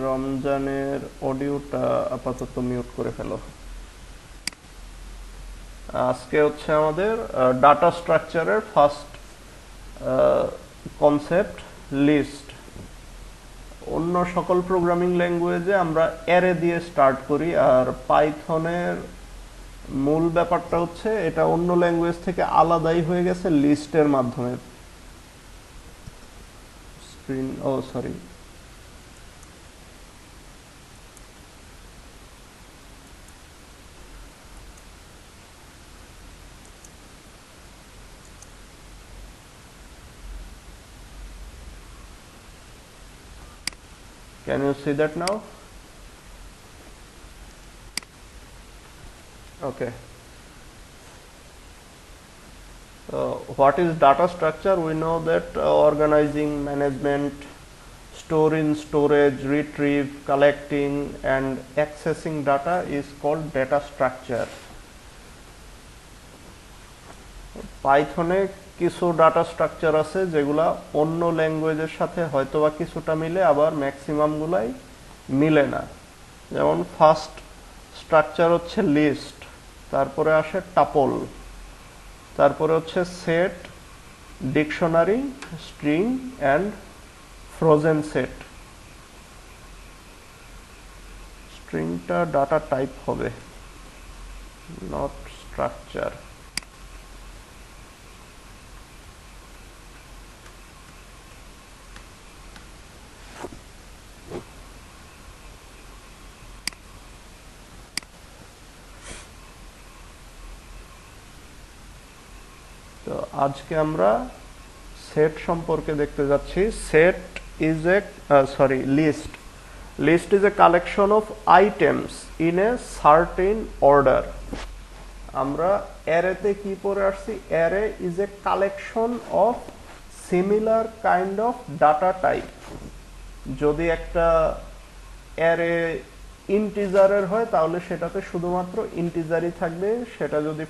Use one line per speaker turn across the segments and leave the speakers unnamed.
রমজানের অডিওটা আপাতত মিউট করে ফেলো। আজকে হচ্ছে আমাদের ডাটা স্ট্রাকচারের ফার্স্ট কনসেপ্ট লিস্ট। অন্য সকল প্রোগ্রামিং ল্যাঙ্গুয়েজে আমরা অ্যারে দিয়ে স্টার্ট করি, আর পাইথনের মূল ব্যাপারটা হচ্ছে এটা অন্য ল্যাঙ্গুয়েজ থেকে আলাদাই হয়ে গেছে লিস্টের মাধ্যমে। স্ক্রিন ও sorry, can you see that now? Okay. What is data structure? We know that organizing, management, store in storage, retrieve, collecting and accessing data is called data structure. পাইথনে কিছু ডাটা স্ট্রাকচার আছে যেগুলা অন্য ল্যাঙ্গুয়েজের সাথে হয়তোবা কিছুটা মিলে, আবার ম্যাক্সিমাম গুলাই মিলে না। যেমন ফার্স্ট স্ট্রাকচার হচ্ছে লিস্ট, তারপরে আসে টাপল, তারপরে হচ্ছে set, dictionary, string and frozen set. স্ট্রিংটা ডাটা টাইপ হবে, নট স্ট্রাকচার। তো আজকে আমরা সেট সম্পর্কে দেখতে যাচ্ছি। Set is a list. List is a collection of items in a certain order. আমরা অ্যারেতে কি পড়ে আসছি? Array is a collection of similar kind of data type. যদি একটা অ্যারে ইন্টিজারের হয় তাহলে সেটাতে শুধুমাত্র ইন্টিজারই থাকবে, সেটা যদি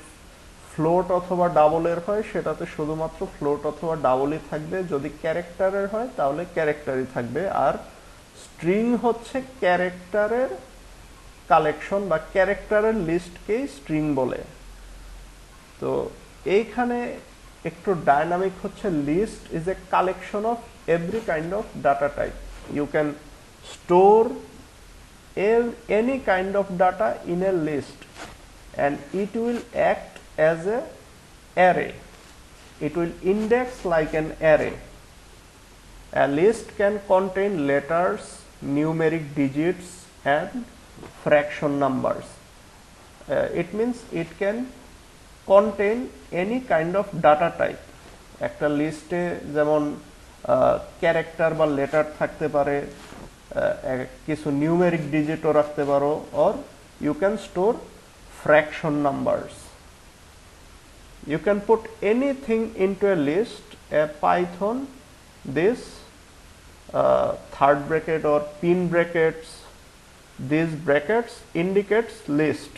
ফ্লোট অথবা ডাবলের হয় সেটাতে শুধুমাত্র ফ্লোট অথবা ডাবলই থাকবে, যদি ক্যারেক্টারের হয় তাহলে ক্যারেক্টারই থাকবে। আর স্ট্রিং হচ্ছে ক্যারেক্টারের কালেকশন বা ক্যারেক্টারের লিস্টকেই স্ট্রিং বলে। তো এইখানে একটু ডাইনামিক হচ্ছে, list is a collection of every kind of data type. You can store any kind of data in a list and it will act as a array. It will index like an array. A list can contain letters, numeric digits and fraction numbers. It means it can contain any kind of data type. একটা লিস্টে যেমন character বা letter থাকতে পারে, কিছু numeric ডিজিটও রাখতে পারো, or you can store fraction numbers. You can put anything into a list. A Python, this third bracket or pin brackets, these brackets indicates list.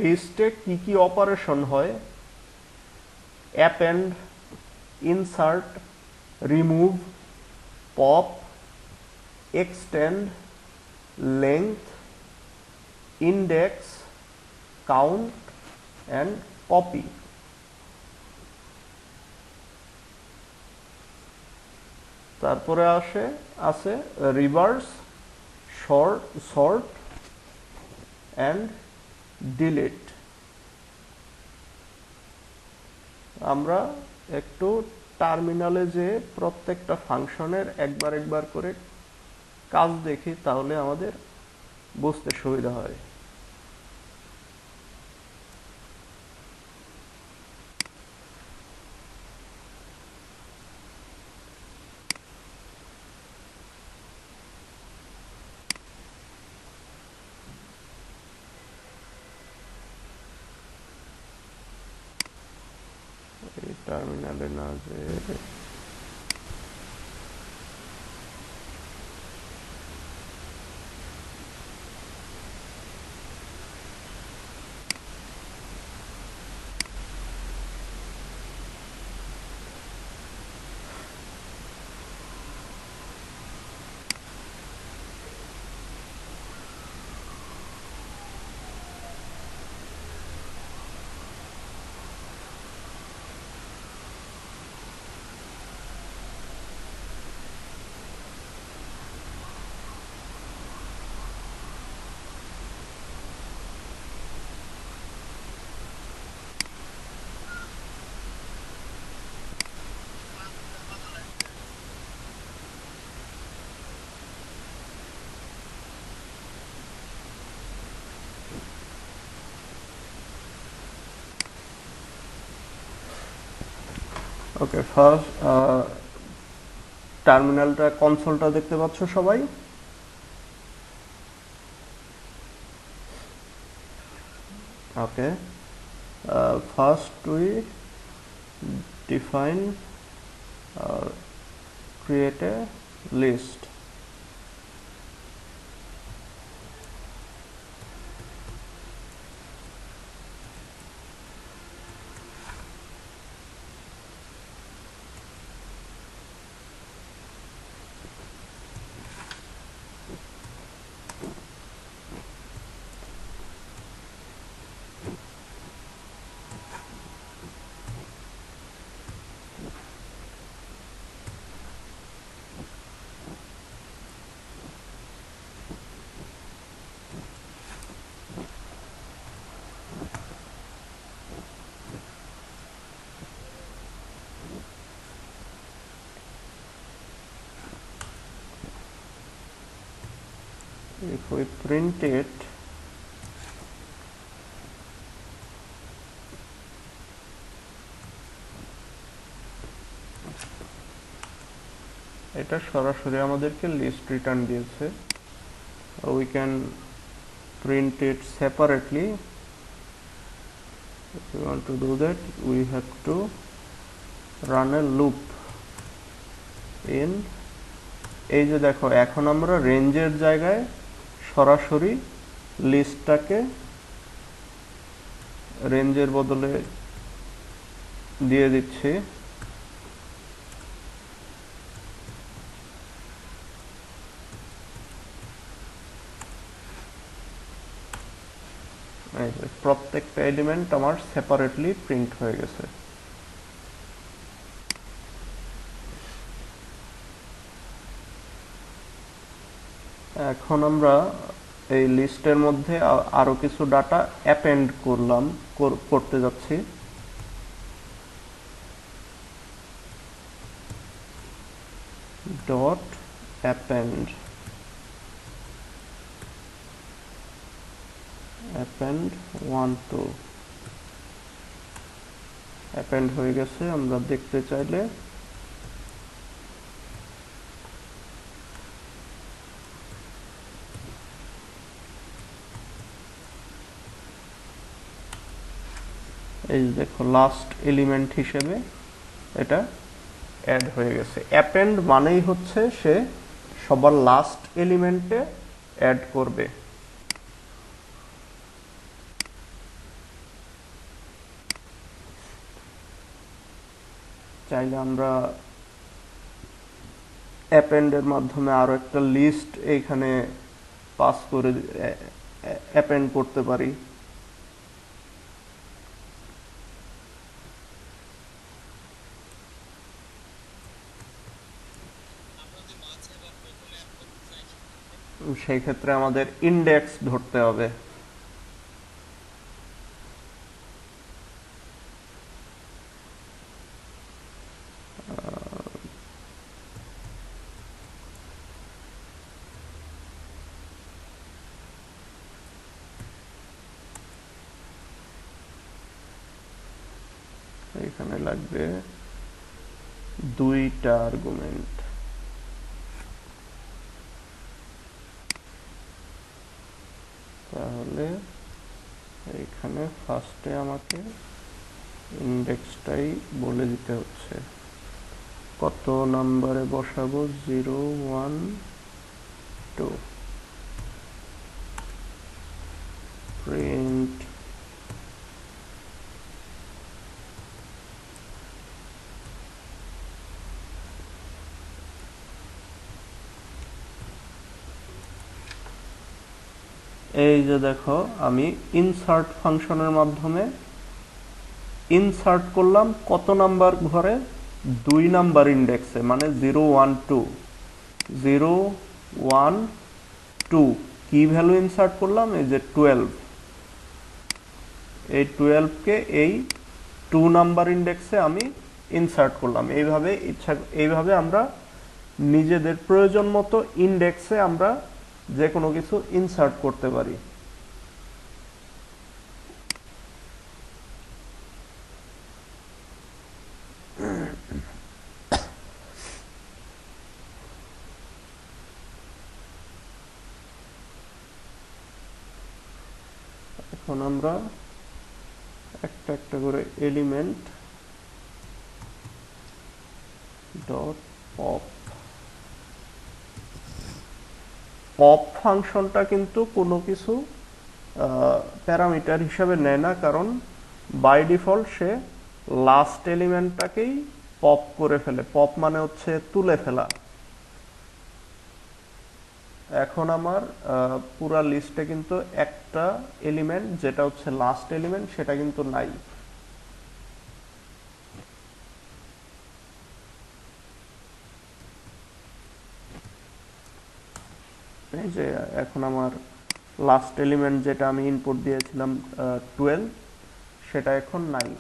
লিস্টে কি কি অপারেশন হয়? Append, insert, remove, pop, extend, length, index, count and copy. তারপরে আছে reverse, sort and delete. আমরা একটু টার্মিনালে যে প্রত্যেকটা ফাংশনের একবার একবার করে কাজ দেখি, তাহলে আমাদের বুঝতে সুবিধা হয়। এই টার্মিনালে না যে ওকে, ফার্স্ট টার্মিনালটা, কনসোলটা দেখতে পাচ্ছ সবাই? Okay, first we define create a list. If we print it, এটা সরাসরি আমাদেরকে লিস্ট রিটার্ন দিয়েছে। We can print it separately. If we want to do that, we have to run a loop in, এই যে দেখো এখন আমরা রেঞ্জের জায়গায় সরাসরি লিস্টটাকে রেঞ্জের বদলে দিয়ে দিচ্ছি। প্রত্যেকটা এলিমেন্ট আমার সেপারেটলি প্রিন্ট হয়ে গেছে। এখন আমরা এই লিস্টের মধ্যে আরো কিছু ডাটা অ্যাপেন্ড করতে যাচ্ছি। ডট অ্যাপেন্ড অ্যাপেন্ড 1 2 অ্যাপেন্ড হয়ে গেছে। আমরা দেখতে চাইলে এই দেখো লাস্ট এলিমেন্ট হিসেবে এটা অ্যাড হয়ে গেছে। অ্যাপেন্ড মানেই হচ্ছে সে সবার লাস্ট এলিমেন্টে অ্যাড করবে। চাইলে আমরা অ্যাপেন্ডের মাধ্যমে আরো একটা লিস্ট এইখানে পাস করে অ্যাপেন্ড করতে পারি। সেই ক্ষেত্রে আমাদের ইন্ডেক্স ধরতে হবে। এখানে লাগবে 2টা আর্গুমেন্ট। তাহলে এখানে ফার্স্টে আমাকে ইন্ডেক্সটাই বলে দিতে হচ্ছে, কত নম্বরে বসাবো, 0 1 2। প্রিন্ট এই যে দেখো আমি ইনসার্ট ফাংশনের মাধ্যমে ইনসার্ট করলাম কত নাম্বার ঘরে, 2 নাম্বার ইন্ডেক্সে, মানে 0 1 2 0 1 2। কি ভ্যালু ইনসার্ট করলাম, এই যে 12। এই 12 কে এই 2 নাম্বার ইন্ডেক্সে আমি ইনসার্ট করলাম। এইভাবে আমরা নিজেদের প্রয়োজন মতো ইন্ডেক্সে আমরা যে কোনো কিছু ইনসার্ট করতে পারি। এখন আমরা একটা একটা করে এলিমেন্ট ডট পপ পপ ফাংশনটা কিন্তু কোনো কিছু প্যারামিটার হিসাবে নেয় না, কারণ বাই ডিফল্ট সে লাস্ট এলিমেন্টটাকেই পপ করে ফেলে। পপ মানে হচ্ছে তুলে ফেলা। এখন আমার পুরা লিস্টে কিন্তু একটা এলিমেন্ট যেটা হচ্ছে লাস্ট এলিমেন্ট সেটা কিন্তু নাই। এই যে এখন আমার লাস্ট এলিমেন্ট যেটা আমি ইনপুট দিয়েছিলাম 12, সেটা এখন নাই।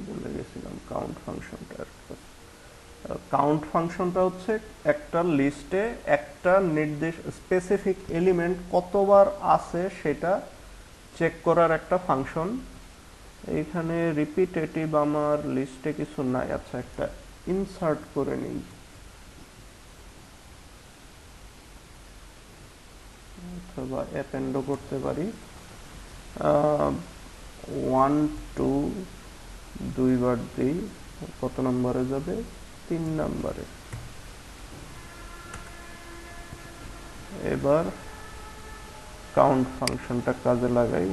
বলে গেছিলাম কাউন্ট ফাংশনটা। কাউন্ট ফাংশনটা হচ্ছে একটা লিস্টে একটা নির্দেশ স্পেসিফিক এলিমেন্ট কতবার আছে সেটা চেক করার একটা ফাংশন। এইখানে রিপিটেটিভ আমার লিস্টে কিছু নাই। আচ্ছা, একটা ইনসার্ট করে নিই, অথবা অ্যাপেন্ডও করতে পারি। 1 2 দুইবার দিই, কত নম্বরে যাবে? 3 নম্বরে। এবার কাউন্ট ফাংশনটা কাজে লাগাই।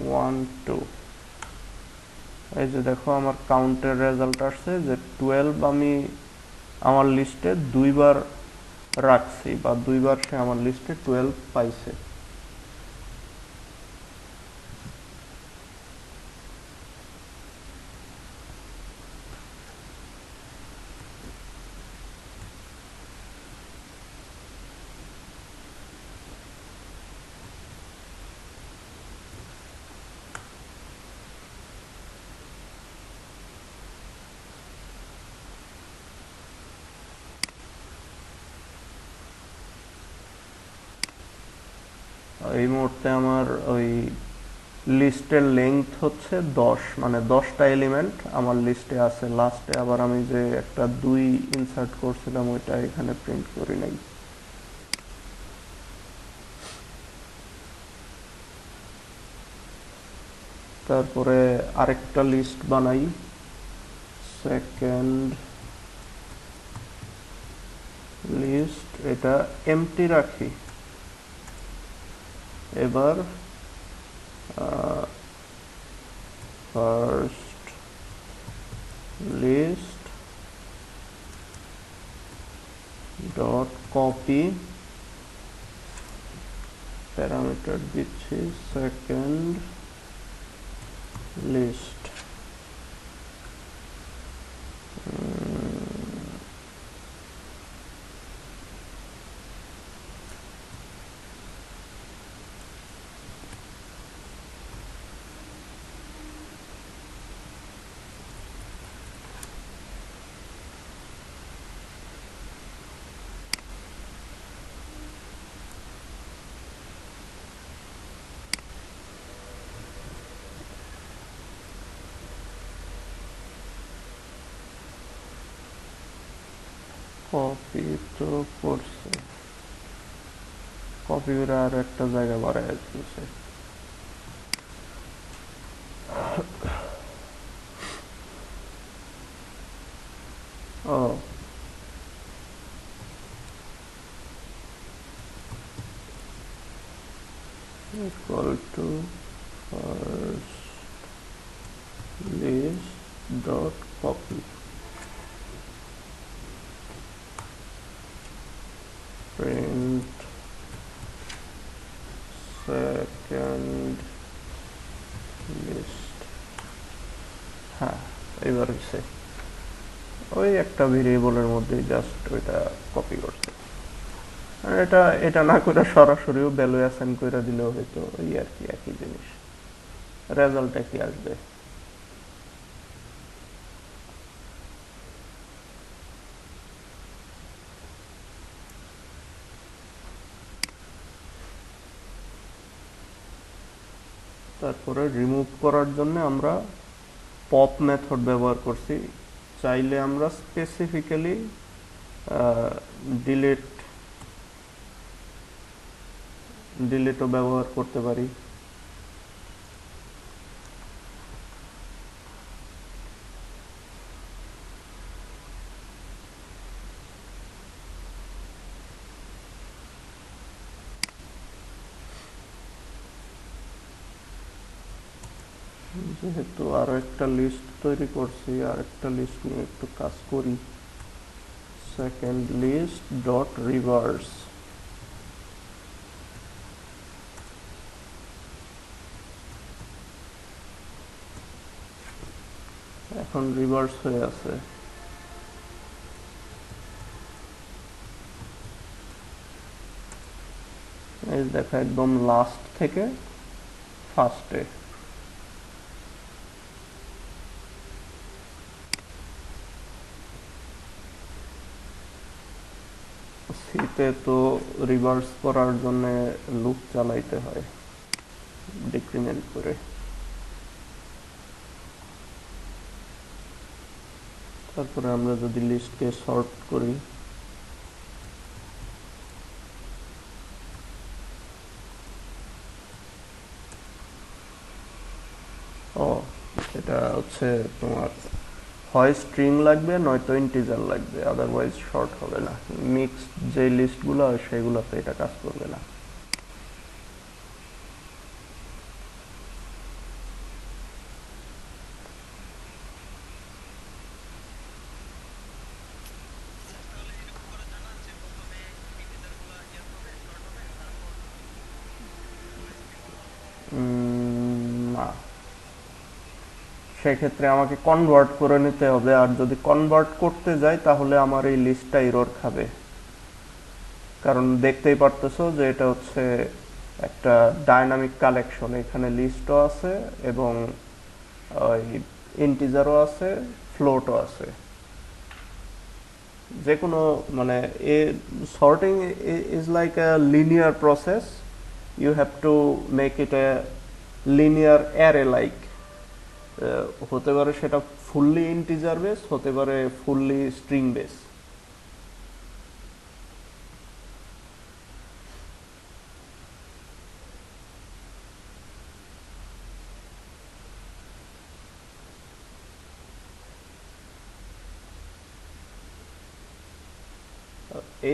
ওয়ান টু, এই যে দেখো আমার কাউন্টের রেজাল্ট আসছে যে 12 আমি আমার লিস্টে দুইবার রাখছি, বা দুইবার সে আমার লিস্টে 12 পাইছে। এই মুহূর্তে আমার ওই লিস্টের লেংথ হচ্ছে 10, মানে 10টা এলিমেন্ট আমার লিস্টে আছে। লাস্টে আবার আমি যে একটা 2 ইনসার্ট করছিলাম ওইটা এখানে প্রিন্ট করি নাই। তারপরে আরেকটা লিস্ট বানাই, সেকেন্ড লিস্ট, এটা এমটি রাখি। এবার first list dot copy, parameter দিচ্ছি সেকেন্ড লিস্ট। কপি তো করছে, কপি করে আর একটা জায়গা বাড়ায় দিচ্ছে। ও, equal to first list dot copy print second list। হ্যাঁ, এবার হচ্ছে ওই একটা ভেরিয়েবলের মধ্যে জাস্ট ওইটা কপি করছে। আর এটা এটা না করে সরাসরিও ভ্যালু অ্যাসাইন করে দিলেও হয়তো ওই আর কি একই জিনিস, রেজাল্ট একই আসবে। তারপরে রিমুভ করার জন্য আমরা পপ মেথড ব্যবহার করছি। চাইলে আমরা স্পেসিফিক্যালি ডিলিট ডিলিটও ব্যবহার করতে পারি। যেহেতু আরো একটা লিস্ট তৈরি করছি, আর একটা লিস্ট নিয়ে একটু কাজ করি। সেকেন্ড লিস্ট ডট রিভার্স, এখন রিভার্স হয়ে আছে। এই দেখা একদম লাস্ট থেকে ফার্স্টে। সিতে তো রিভার্স করার জন্য লুপ চালাইতে হয় ডিক্রিমেন্ট করে। তারপরে আমরা যদি লিস্টকে সর্ট করি, ও এটা হচ্ছে তোমার হয় স্ট্রিং লাগবে নয়তো ইন্টিজার লাগবে, আদারওয়াইজ শর্ট হবে না। মিক্সড যে লিস্টগুলো হয় সেগুলোতে এটা কাজ করবে না। না, সেক্ষেত্রে আমাকে কনভার্ট করে নিতে হবে, আর যদি কনভার্ট করতে যাই তাহলে আমার এই লিস্টটা এরর খাবে। কারণ দেখতেই পারতেছো যে এটা হচ্ছে একটা ডাইনামিক কালেকশন, এখানে লিস্টও আছে এবং ইন্টিজারও আছে, ফ্লোটও আছে। যে কোনো মানে sorting is like a linear process, you have to make it a linear array like. হতে পারে সেটা ফুললি ইন্টিজার বেস, হতে পারে ফুললি স্ট্রিং বেস।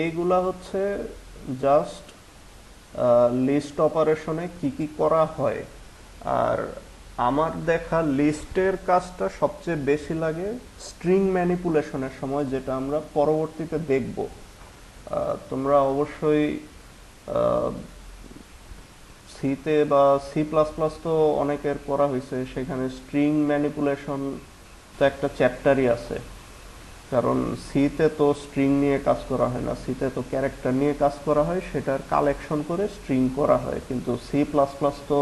এইগুলা হচ্ছে জাস্ট লিস্ট অপারেশনে কি কি করা হয়। আর আমার দেখা লিস্টের কাজটা সবচেয়ে বেশি লাগে স্ট্রিং ম্যানিপুলেশনের সময়, যেটা আমরা পরবর্তীতে দেখব। তোমরা অবশ্যই সিতে বা সি প্লাস প্লাস তো অনেকের করা হয়েছে, সেখানে স্ট্রিং ম্যানিপুলেশন তো একটা চ্যাপ্টারই আছে। কারণ সিতে তো স্ট্রিং নিয়ে কাজ করা হয় না, সিতে তো ক্যারেক্টার নিয়ে কাজ করা হয়, সেটার কালেকশন করে স্ট্রিং করা হয়। কিন্তু সি প্লাস প্লাস তো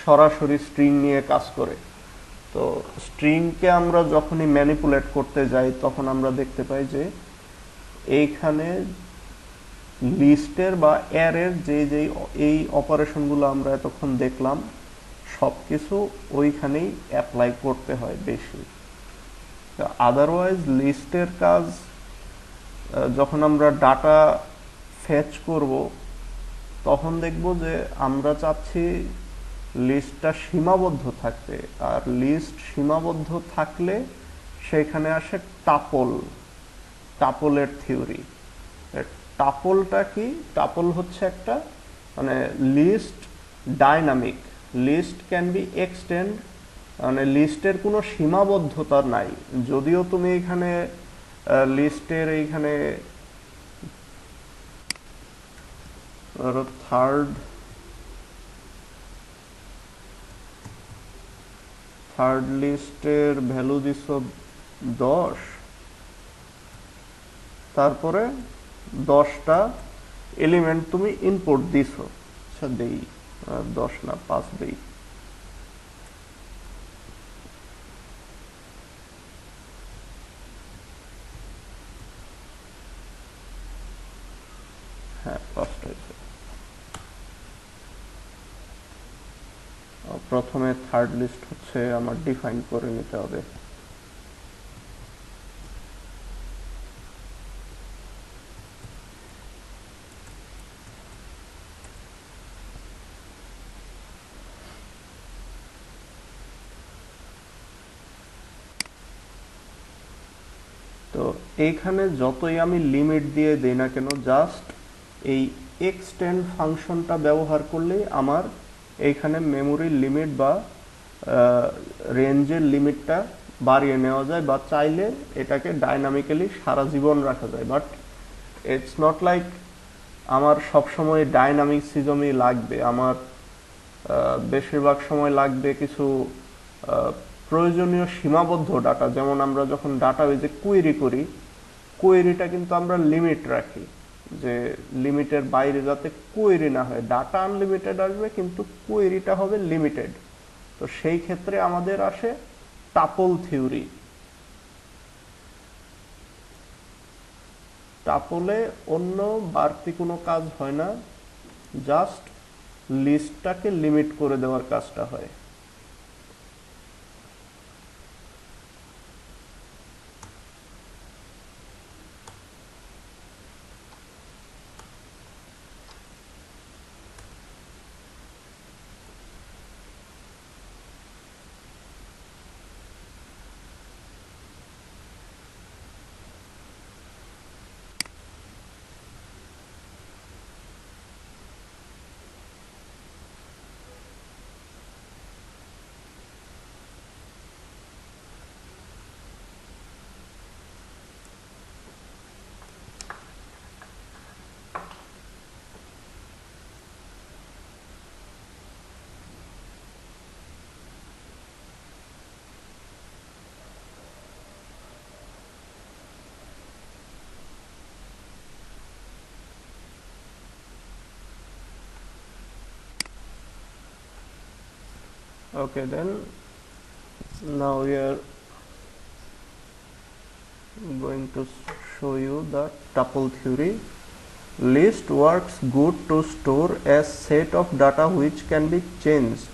সরাসরি স্ট্রিং নিয়ে কাজ করে। তো স্ট্রিংকে আমরা যখনই ম্যানিপুলেট করতে যাই তখন আমরা দেখতে পাই যে এইখানে লিস্টের বা অ্যারের যে যেই এই অপারেশনগুলো আমরা এতক্ষণ দেখলাম সব কিছু ওইখানেই অ্যাপ্লাই করতে হয় বেশি। আদারওয়াইজ লিস্টের কাজ যখন আমরা ডাটা ফেচ করব তখন দেখব যে আমরা চাচ্ছি লিস্টটা সীমাবদ্ধ থাকতে, আর লিস্ট সীমাবদ্ধ থাকলে সেখানে আসে টাপলের থিওরি। টাপলটা কি? টাপল হচ্ছে একটা মানে list dynamic, list can be extend, মানে লিস্টের কোনো সীমাবদ্ধতা নাই। যদিও তুমি এখানে লিস্টের এইখানে থার্ড লিস্টের ভ্যালু দিছ 10, তারপরে 10টা এলিমেন্ট তুমি ইনপুট দিছো। আচ্ছা দেই 10 না 5 দেই। হ্যাঁ 5টা হয়েছে। প্রথমে থার্ড লিস্ট হচ্ছে আমার ডিফাইন করে নিতে হবে। তো এইখানে যতই আমি লিমিট দিয়ে দেই না কেন, জাস্ট এই এক্সটেন্ড ফাংশনটা ব্যবহার করলেই আমার এইখানে মেমোরির লিমিট বা রেঞ্জের লিমিটটা বাড়িয়ে নেওয়া যায়, বা চাইলে এটাকে ডাইনামিক্যালি সারা জীবন রাখা যায়। বাট ইটস নট লাইক আমার সবসময় ডাইনামিক সিজমই লাগবে। আমার বেশিরভাগ সময় লাগবে কিছু প্রয়োজনীয় সীমাবদ্ধ ডাটা। যেমন আমরা যখন ডাটাবেজে কোয়েরি করি, কোয়েরিটা কিন্তু আমরা লিমিট রাখি, যে লিমিটের বাইরে যাতে কোয়েরি না হয়। ডাটা আনলিমিটেড আসবে কিন্তু কোয়েরিটা হবে লিমিটেড। তো সেই ক্ষেত্রে আমাদের আসে টাপল থিওরি। টাপলে অন্য বাড়তি কোনো কাজ হয় না, জাস্ট লিস্টটাকে লিমিট করে দেওয়ার কাজটা হয়। Okay, then now we are going to show you the tuple theory. List works good to store a set of data which can be changed.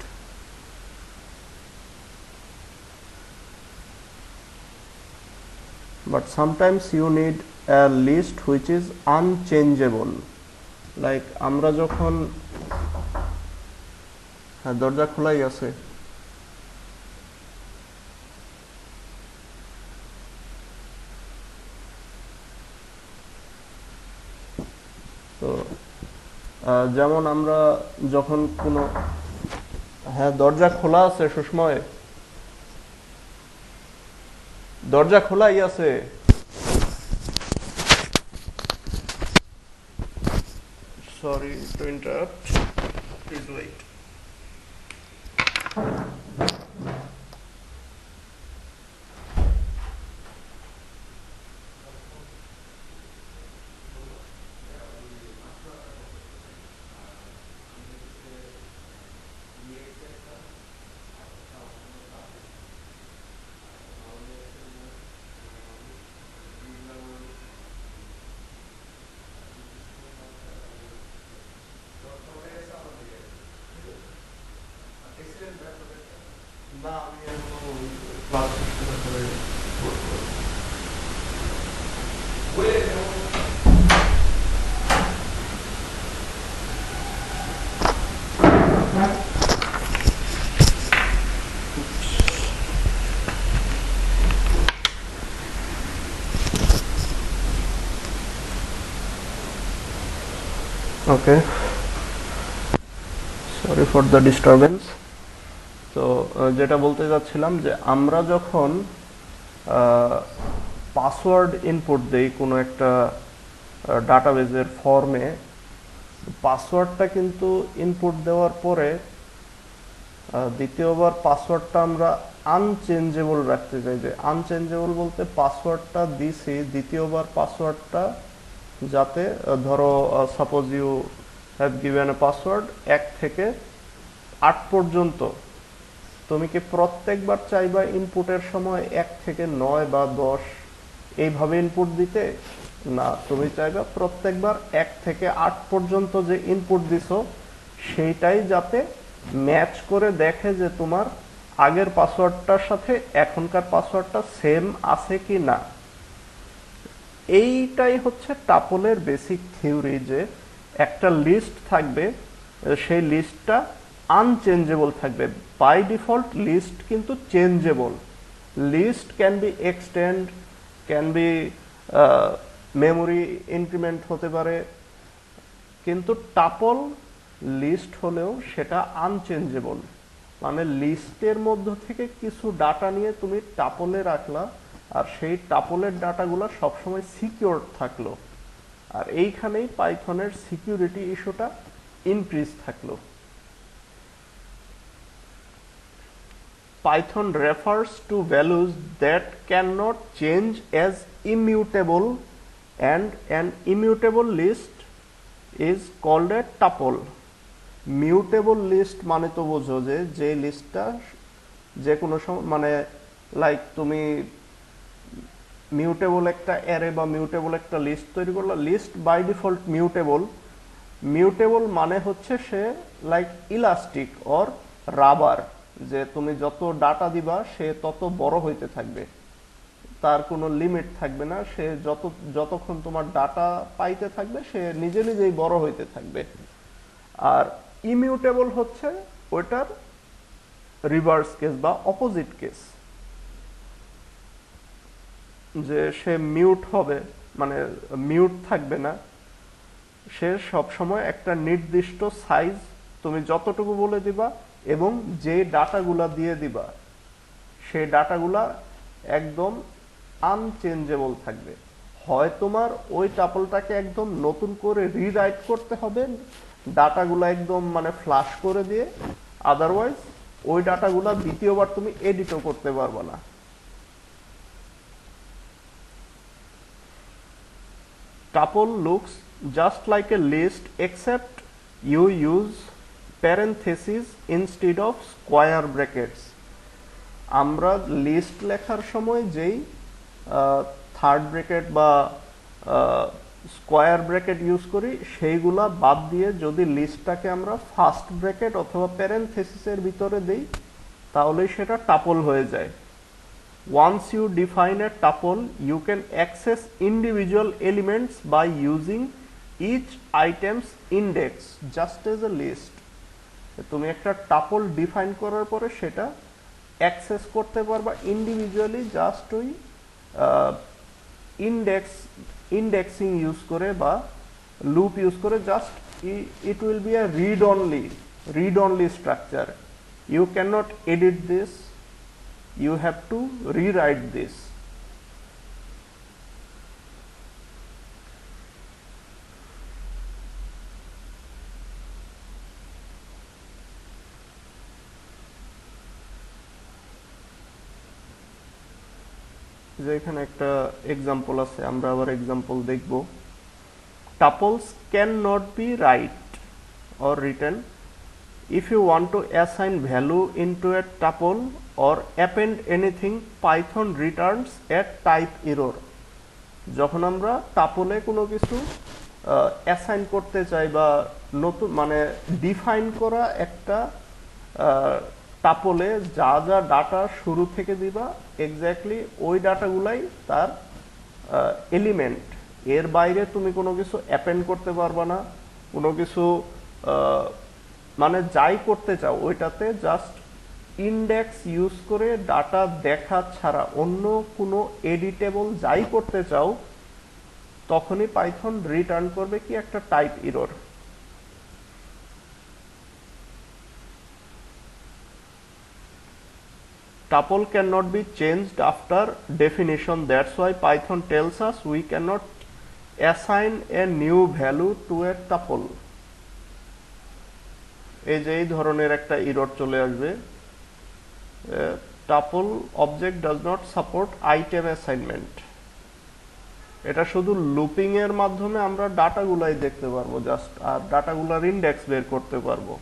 But sometimes you need a list which is unchangeable. Like আমরা যখন, হ্যাঁ দরজা খোলাই আছে। তো যেমন আমরা যখন কোনো, হ্যাঁ দরজা খোলা আছে সুষময়, দরজা খোলাই আছে। Sorry to interrupt. Please wait. না আমি এখনো ক্লাস করে Okay, so sorry for the disturbance. তো যেটা বলতে যাচ্ছিলাম যে আমরা যখন পাসওয়ার্ড ইনপুট দেই কোনো একটা ডাটাবেজের ফর্মে, পাসওয়ার্ডটা কিন্তু ইনপুট দেওয়ার পরে দ্বিতীয়বার পাসওয়ার্ডটা আমরা আনচেঞ্জেবল রাখতে চাই। যে আনচেঞ্জেবল বলতে পাসওয়ার্ডটা দিছি, দ্বিতীয়বার পাসওয়ার্ডটা যাতে ধরো suppose you have given a password 1 থেকে 8 পর্যন্ত, তুমি কি প্রত্যেকবার চাইবা ইনপুটের সময় 1 থেকে 9 বা 10 এইভাবে ইনপুট দিতে? না, তুমি চাইবা প্রত্যেকবার 1 থেকে 8 পর্যন্ত যে ইনপুট দিছো সেইটাই যাতে ম্যাচ করে দেখে যে তোমার আগের পাসওয়ার্ডটার সাথে এখনকার পাসওয়ার্ডটা সেম আছে কি না। এইটাই হচ্ছে টাপলের বেসিক থিওরি, যে একটা লিস্ট থাকবে, সেই লিস্টটা আনচেঞ্জেবল থাকবে। বাই ডিফল্ট লিস্ট কিন্তু changeable. List can be extend, can be memory increment হতে পারে, কিন্তু টাপল লিস্ট হলেও সেটা আনচেঞ্জেবল। মানে লিস্টের মধ্য থেকে কিছু ডাটা নিয়ে তুমি টাপলে রাখলা, আর সেই টাপলের ডাটাগুলো সবসময় সিকিউর থাকলো। আর এইখানেই পাইথনের সিকিউরিটি ইস্যুটা ইনক্রিজ থাকলো। Python refers to values that cannot change as immutable, and an immutable list is called a tuple. Mutable list মানে তো বোঝো যে লিস্টটা যে কোনো সময়, মানে লাইক তুমি মিউটেবল একটা অ্যারে বা মিউটেবল একটা লিস্ট তৈরি করলা, list by default mutable. Mutable মানে হচ্ছে সে লাইক ইলাস্টিক অর রাবার, যে তুমি যত ডাটা দিবা সে তত বড় হইতে থাকবে, তার কোনো লিমিট থাকবে না। সে যতক্ষণ তোমার ডাটা পাইতে থাকবে সে নিজে নিজেই বড় হইতে থাকবে। আর ইমিউটেবল হচ্ছে ওইটার রিভার্স কেস বা অপোজিট কেস, যে সে মিউট হবে, মানে মিউট থাকবে না। সে সবসময় একটা নির্দিষ্ট সাইজ তুমি যতটুকু বলে দিবা এবং যে ডাটাগুলা দিয়ে দিবা সেই ডাটাগুলা একদম আনচেঞ্জেবল থাকবে। হয় তোমার ওই টাপলটাকে একদম নতুন করে রিরাইট করতে হবে ডাটাগুলা একদম মানে ফ্লাশ করে দিয়ে, আদারওয়াইজ ওই ডাটাগুলা দ্বিতীয়বার তুমি এডিটও করতে পারবে না। Tuple looks just like a list except you use parentheses instead of square brackets. আমরা লিস্ট লেখার সময় যেই থার্ড ব্র্যাকেট বা স্কোয়ার ব্র্যাকেট ইউজ করি সেইগুলা বাদ দিয়ে যদি লিস্টটাকে আমরা ফার্স্ট ব্র্যাকেট অথবা প্যারেনথেসিসের ভিতরে দেই তাহলেই সেটা টাপল হয়ে যায়। Once you define a tuple, you can access individual elements by using each item's index just as a list. তুমি একটা টাপল ডিফাইন করার পরে সেটা অ্যাক্সেস করতে পারবা ইন্ডিভিজুয়ালি জাস্ট ওই ইন্ডেক্সিং ইউজ করে বা লুপ ইউজ করে। Just it will be a read only structure. You can not edit this, you have to rewrite this. যে এখানে একটা এক্সাম্পল আছে, আমরা আবার এক্সাম্পল দেখব। Tuples cannot be write or written. If you want to assign value into a tuple or append anything, Python returns a type error. যখন আমরা টাপলে কোনো কিছু অ্যাসাইন করতে চাই বা নতুন মানে ডিফাইন করা একটা টাপলে যা যা ডাটা শুরু থেকে দিবা এক্স্যাক্টলি ওই ডাটাগুলাই তার এলিমেন্ট। এর বাইরে তুমি কোনো কিছু অ্যাপেন্ড করতে পারবা না, কোনো কিছু মানে যাই করতে চাও ওইটাতে জাস্ট ইন্ডেক্স ইউজ করে ডাটা দেখা ছাড়া অন্য কোনো এডিটেবল যাই করতে চাও তখনই পাইথন রিটার্ন করবে কি একটা type error. tuple cannot be changed after definition. That's why Python tells us we cannot assign a new value to a tuple. এই যে এই ধরনের একটা এরর চলে আসবে, tuple object does not support item assignment. এটা শুধু লুপিং এর মাধ্যমে আমরা ডাটাগুলাই দেখতে পারবো জাস্ট, আর ডাটাগুলোর ইনডেক্স বের করতে পারবো।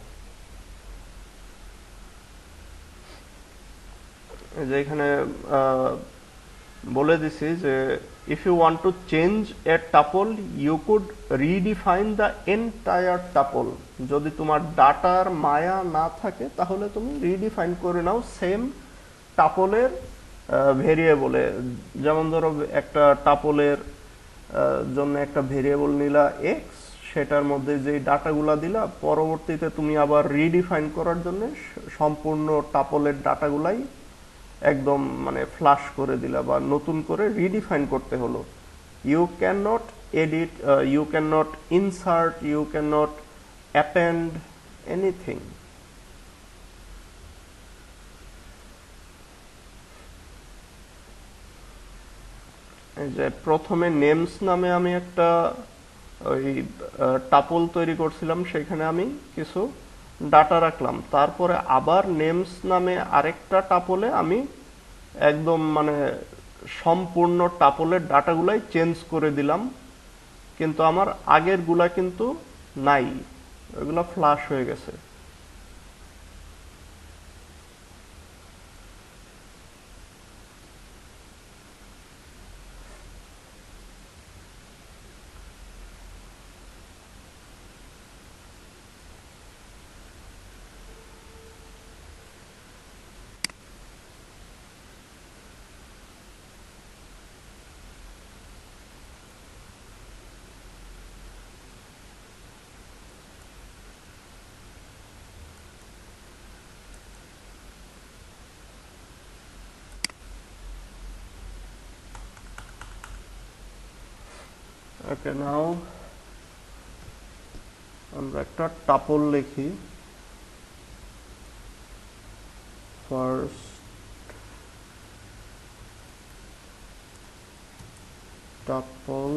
যে এখানে বলে দিছি যে if you want to change a tuple you could redefine the entire tuple. যদি তোমার ডাটার মায়া না থাকে তাহলে তুমি রিডিফাইন করে নাও সেম টাপলের ভেরিয়েবলে। যেমন ধরো একটা টাপলের জন্য একটা ভেরিয়েবল নিলা x, সেটার মধ্যে যে ডাটাগুলা দিলা, পরবর্তীতে তুমি আবার রিডিফাইন করার জন্য সম্পূর্ণ টাপলের ডাটাগুলাই একদম মানে ফ্লাশ করে দিলা বা নতুন করে রিডিফাইন করতে হলো। You can not edit, you can not insert, you can not append anything. এই যে প্রথমে নেমস নামে আমি একটা ওই টাপল তৈরি করছিলাম, সেখানে আমি কিছু ডাটা রাখলাম, তারপরে আবার নেমস নামে আরেকটা টাপলে আমি একদম মানে সম্পূর্ণ টাপলের ডাটাগুলাই চেঞ্জ করে দিলাম, কিন্তু আমার আগের গুলা কিন্তু নাই, ওইগুলা ফ্লাশ হয়ে গেছে। ওকে, নাও আমরা একটা টাপল লিখি। ফার্স্ট টাপল,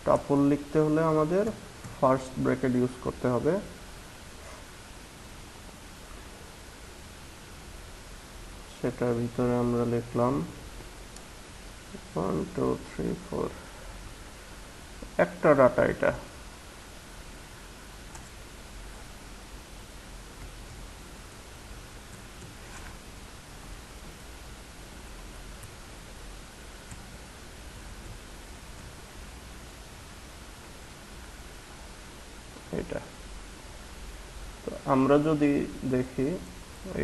টাপল লিখতে হলে আমাদের ফার্স্ট ব্র্যাকেট ইউজ করতে হবে। সেটার ভিতরে আমরা লিখলাম 1 2 3 4, একটা ডাটা এটা। এটা তো আমরা যদি দেখি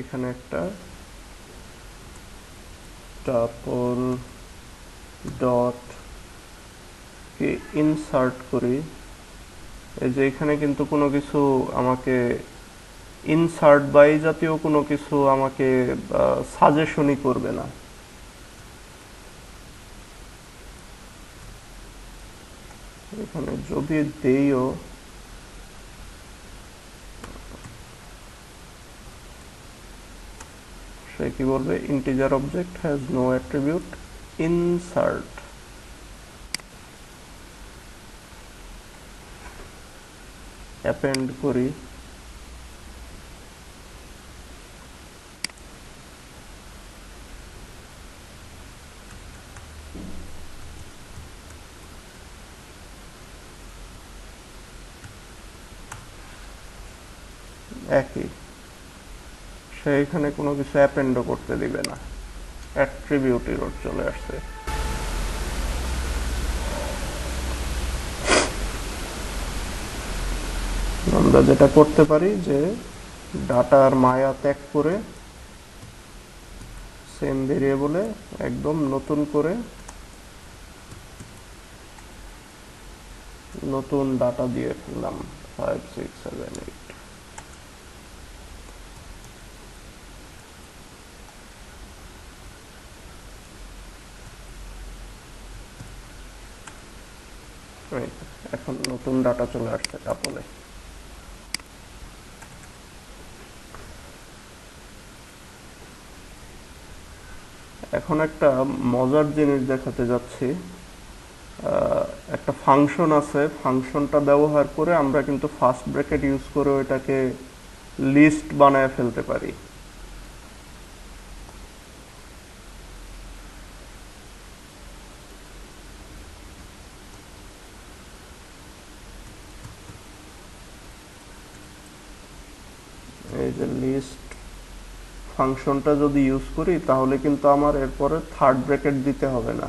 এখানে একটা টাপল ডট কে ইনসার্ট করি, এই যে এখানে কিন্তু কোনো কিছু আমাকে ইনসার্ট বাই জাতীয় কোনো কিছু আমাকে সাজেশনই করবে না। এখানে যদি দেইও সে কি বলবে, integer object has no attribute insert. Append করি, একই, সে এখানে কোনো কিছু অ্যাপেন্ডও করতে দিবে না, অ্যাট্রিবিউট এরর চলে আসছে। আমরা যেটা করতে পারি যে ডাটার মায়া ত্যাগ করে সেম ভেরিয়েবলে একদম নতুন করে নতুন ডাটা দিয়ে ফেললাম 5 6 7 8। এখন নতুন ডাটা চলে আসছে টাপলে। এখন একটা মজার জিনিস দেখাতে যাচ্ছি। একটা ফাংশন আছে, ফাংশনটা ব্যবহার করে আমরা কিন্তু ফার্স্ট ব্র্যাকেট ইউজ করে ওইটাকে লিস্ট বানায় ফেলতে পারি। এই যে লিস্ট ফাংশনটা যদি ইউজ করি তাহলে কিন্তু আমার এরপরে থার্ড ব্র্যাকেট দিতে হবে না।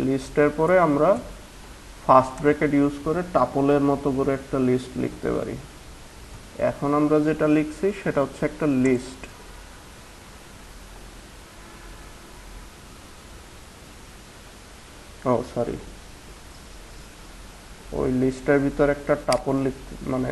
লিস্টের পরে আমরা ফার্স্ট ব্র্যাকেট ইউজ করে টাপলের মতো করে একটা লিস্ট লিখতে পারি। এখন আমরা যেটা লিখছি সেটা হচ্ছে একটা লিস্ট। ও সরি, ওই লিস্টের ভিতর একটা টাপল লিখতে মানে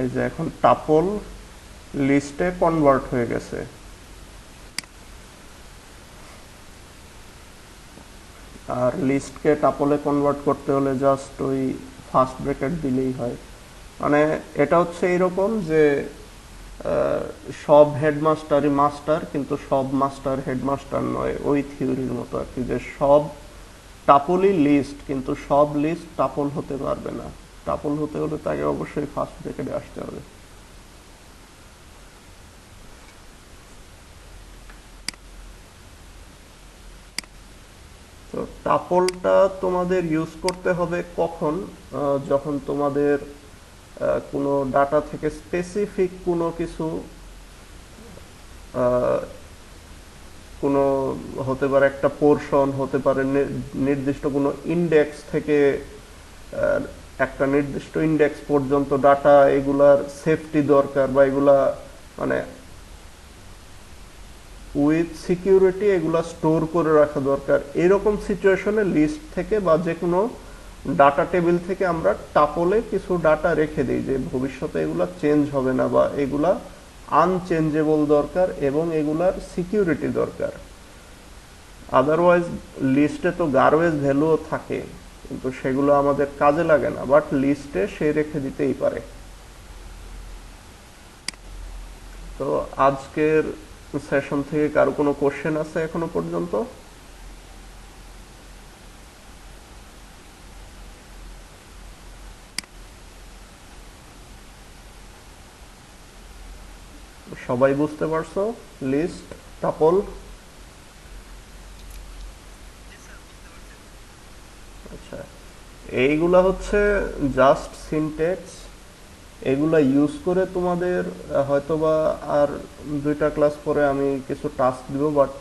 এই যে এখন টাপল লিস্টে কনভার্ট হয়ে গেছে। আর লিস্টকে টাপলে কনভার্ট করতে হলে জাস্ট ওই ফার্স্ট ব্র্যাকেট দিলেই হয়। মানে এটা হচ্ছে এইরকম যে আহ, সব হেডমাস্টারই মাস্টার, কিন্তু সব মাস্টার হেডমাস্টার নয়, ওই থিওরির মতো আর কি, যে সব টাপলই লিস্ট কিন্তু সব লিস্ট টাপল হতে পারবে না। টাপল হতে হলে তাকে অবশ্যই ফার্স্ট ব্র্যাকেটে আসতে হবে। তো টাপলটা তোমাদের ইউজ করতে হবে কখন? যখন তোমাদের কোনো ডাটা থেকে স্পেসিফিক কোনো কিছু, আহ, কোনো হতে পারে একটা পোর্শন, হতে পারে নির্দিষ্ট কোনো ইন্ডেক্স থেকে আহ, একটা নির্দিষ্ট ইন্ডেক্স পর্যন্ত ডাটা, এগুলার সেফটি দরকার বা এগুলা মানে উইথ সিকিউরিটি এগুলা স্টোর করে রাখা দরকার। এরকম সিচুয়েশনে লিস্ট থেকে বা যে কোনো ডাটা টেবিল থেকে আমরা টাপলে কিছু ডাটা রেখে দিই, যে ভবিষ্যতে এগুলা চেঞ্জ হবে না বা এগুলা আনচেঞ্জেবল দরকার এবং এগুলার সিকিউরিটি দরকার। আদারওয়াইজ লিস্টে তো গার্বেজ ভ্যালুও থাকে, কিন্তু সেগুলো আমাদের কাজে লাগে না, বাট লিস্টে সে রেখে দিতেই পারে। তো আজকের সেশন থেকে কারো কোনো কোশ্চেন আছে এখনো পর্যন্ত? সবাই বুঝতে পারছো লিস্ট, টাপল? আচ্ছা, এইগুলা হচ্ছে জাস্ট সিনট্যাক্স। এগুলা ইউজ করে তোমাদের হয়তোবা আর দুইটা ক্লাস পরে আমি কিছু টাস্ক দিব, বাট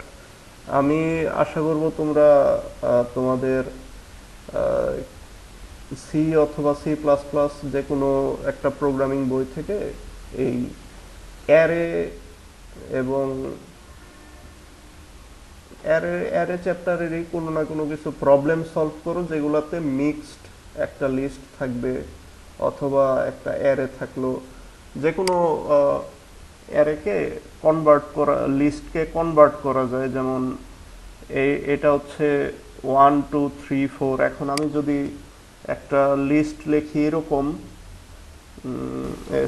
আমি আশা করব তোমরা তোমাদের সি অথবা সি প্লাস প্লাস যে কোনো একটা প্রোগ্রামিং বই থেকে এই অ্যারে এবং অ্যারে অ্যারে চ্যাপ্টারেরই কোনো না কোনো কিছু প্রবলেম সলভ করো যেগুলোতে মিক্সড একটা লিস্ট থাকবে অথবা একটা অ্যারে থাকলো, যে কোনো অ্যারেকে কনভার্ট করা, লিস্টকে কনভার্ট করা যায়। যেমন এটা হচ্ছে 1 2 3 4। এখন আমি যদি একটা লিস্ট লিখি এরকম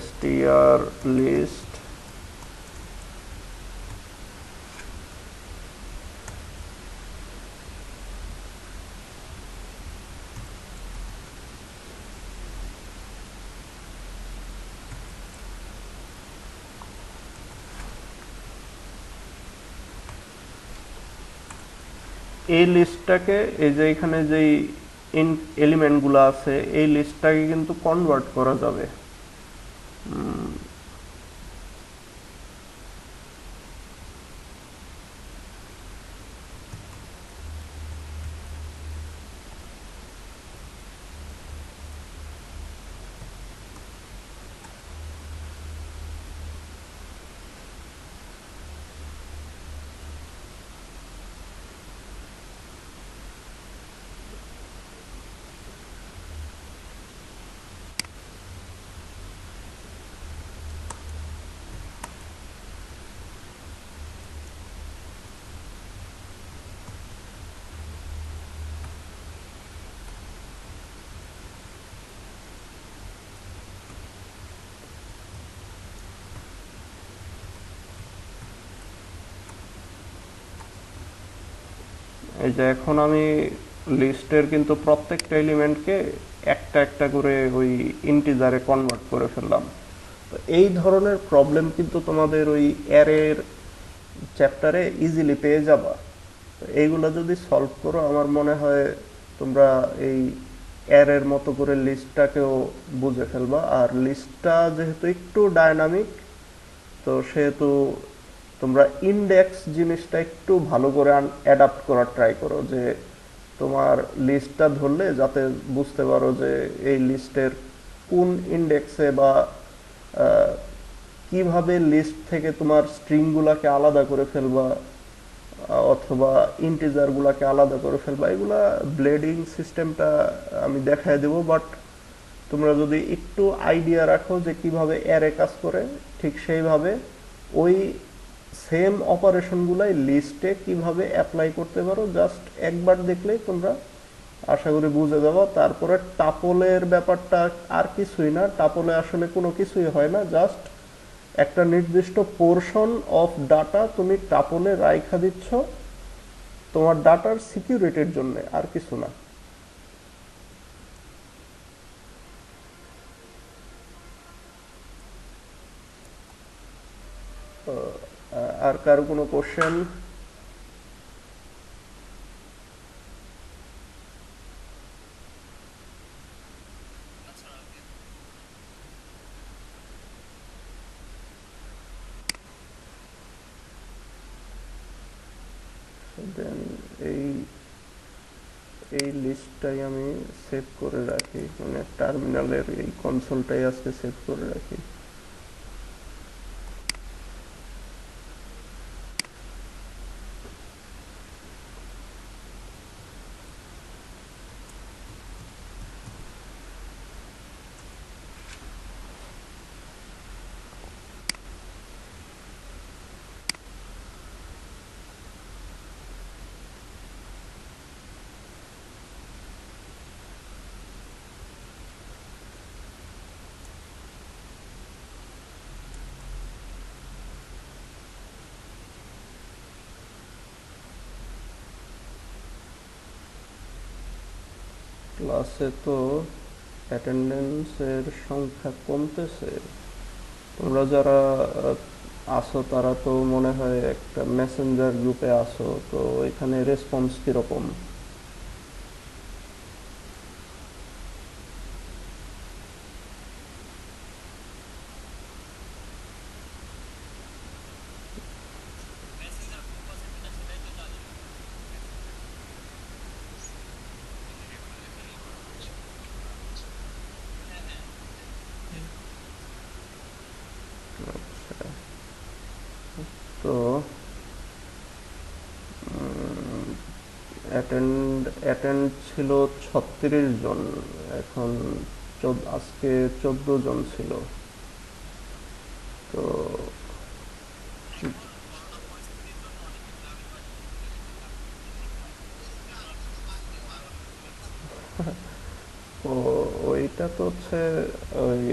str লিস্ট, এই লিস্টটাকে, এই যে এখানে যেই এলিমেন্টগুলো আছে এই লিস্টটাকে কিন্তু কনভার্ট করা যাবে। এই যে এখন আমি লিস্টের কিন্তু প্রত্যেকটা এলিমেন্টকে একটা একটা করে ওই ইন্টিজারে কনভার্ট করে ফেললাম। তো এই ধরনের প্রবলেম কিন্তু তোমাদের ওই অ্যারের চ্যাপ্টারে ইজিলি পেয়ে যাবা। তো এইগুলো যদি সলভ করো আমার মনে হয় তোমরা এই অ্যারের মতো করে লিস্টটাকেও বুঝে ফেলবা। আর লিস্টটা যেহেতু একটু ডায়নামিক, তো সেহেতু তোমরা ইন্ডেক্স জিনিসটা একটু ভালো করে অ্যাডাপ্ট করার ট্রাই করো, যে তোমার লিস্টটা ধরলে যাতে বুঝতে পারো যে এই লিস্টের কোন ইন্ডেক্সে বা আহ, কিভাবে লিস্ট থেকে তোমার স্ট্রিংগুলোকে আলাদা করে ফেলবা, অথবা ইন্টিজারগুলোকে আলাদা করে ফেলবা। এগুলা ব্লেডিং সিস্টেমটা আমি দেখায় দেবো, বাট তোমরা যদি একটু আইডিয়া রাখো যে কিভাবে অ্যারে কাজ করে, ঠিক সেইভাবে ওই সেম অপারেশনগুলাই লিস্টে কিভাবে অ্যাপ্লাই করতে পারো জাস্ট একবার দেখলেই তোমরা আশা করি বুঝে যাবো। তারপরে টাপলের ব্যাপারটা আর কিছুই না, টাপলে আসলে কোনো কিছুই হয় না, জাস্ট একটা নির্দিষ্ট পোর্শন অফ ডাটা তুমি টাপলে রাইখা দিচ্ছ তোমার ডাটার সিকিউরিটির জন্য, আর কিছু না। তো, আর কারো কোনো কোশ্চেন? দেন এই এই লিস্টটাই আমি সেভ করে রাখি, মানে টার্মিনালের এই কনসোলটাই আজকে সেভ করে রাখি। ক্লাসে তো অ্যাটেন্ডেন্সের সংখ্যা কমতেছে। তোমরা যারা আসো তারা তো মনে হয় একটা মেসেঞ্জার গ্রুপে আসো, তো এখানে রেসপন্স কিরকম? তো অ্যাটেন্ড ছিল 36 জন, এখন আজকে 14 জন ছিল। তো ওইটা তো হচ্ছে ওই